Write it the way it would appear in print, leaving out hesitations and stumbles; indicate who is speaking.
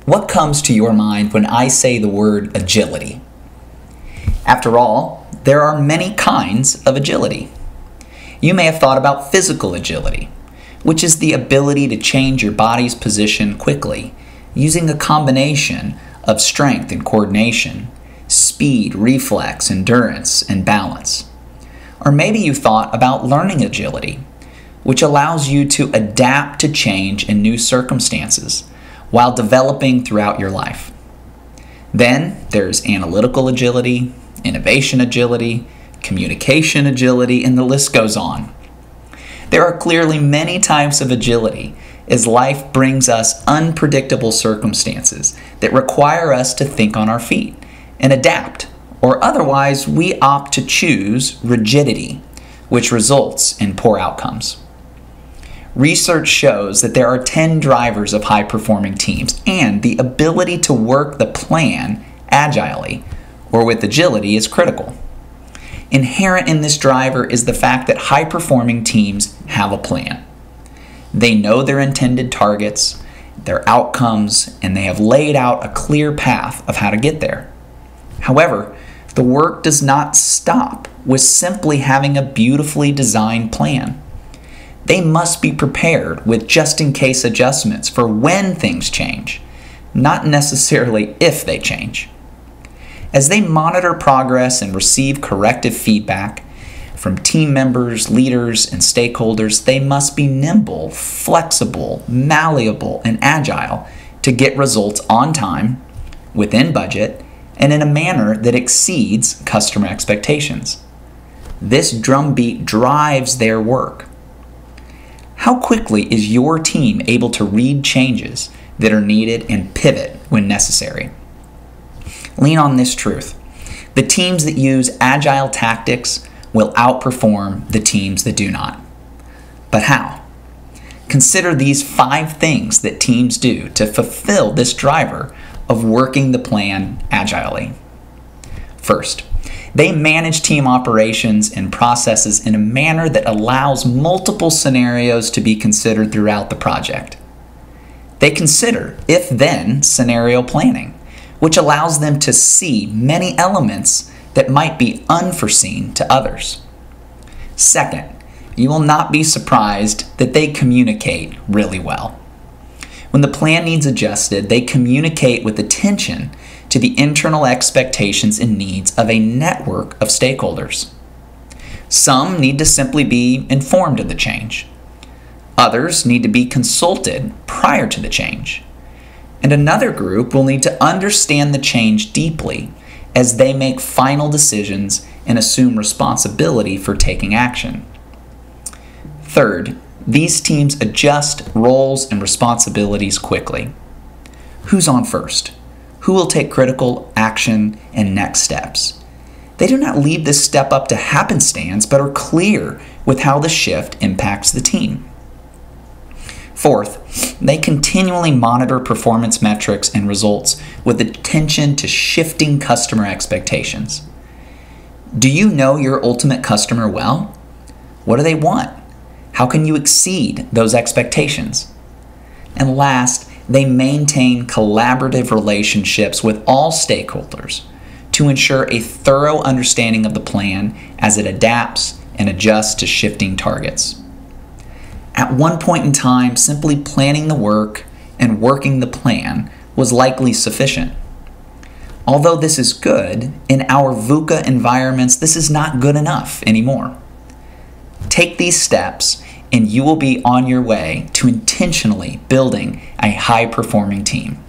Speaker 1: What comes to your mind when I say the word agility? After all, there are many kinds of agility. You may have thought about physical agility, which is the ability to change your body's position quickly using a combination of strength and coordination, speed, reflex, endurance, and balance. Or maybe you thought about learning agility, which allows you to adapt to change in new circumstances while developing throughout your life. Then there's analytical agility, innovation agility, communication agility, and the list goes on. There are clearly many types of agility as life brings us unpredictable circumstances that require us to think on our feet and adapt, or otherwise we opt to choose rigidity, which results in poor outcomes. Research shows that there are 10 drivers of high-performing teams, and the ability to work the plan agilely, or with agility, is critical. Inherent in this driver is the fact that high-performing teams have a plan. They know their intended targets, their outcomes, and they have laid out a clear path of how to get there. However, the work does not stop with simply having a beautifully designed plan. They must be prepared with just-in-case adjustments for when things change, not necessarily if they change. As they monitor progress and receive corrective feedback from team members, leaders, and stakeholders, they must be nimble, flexible, malleable, and agile to get results on time, within budget, and in a manner that exceeds customer expectations. This drumbeat drives their work. How quickly is your team able to read changes that are needed and pivot when necessary? Lean on this truth. The teams that use agile tactics will outperform the teams that do not. But how? Consider these 5 things that teams do to fulfill this driver of working the plan agilely. First, they manage team operations and processes in a manner that allows multiple scenarios to be considered throughout the project. They consider if-then scenario planning, which allows them to see many elements that might be unforeseen to others. Second, you will not be surprised that they communicate really well. When the plan needs adjusted, they communicate with attention to the internal expectations and needs of a network of stakeholders. Some need to simply be informed of the change. Others need to be consulted prior to the change. And another group will need to understand the change deeply as they make final decisions and assume responsibility for taking action. Third, these teams adjust roles and responsibilities quickly. Who's on first? Who will take critical action and next steps? They do not leave this step up to happenstance, but are clear with how the shift impacts the team. Fourth, they continually monitor performance metrics and results with attention to shifting customer expectations. Do you know your ultimate customer well? What do they want? How can you exceed those expectations? And last, they maintain collaborative relationships with all stakeholders to ensure a thorough understanding of the plan as it adapts and adjusts to shifting targets. At one point in time, simply planning the work and working the plan was likely sufficient. Although this is good, in our VUCA environments, this is not good enough anymore. Take these steps and you will be on your way to intentionally building a high-performing team.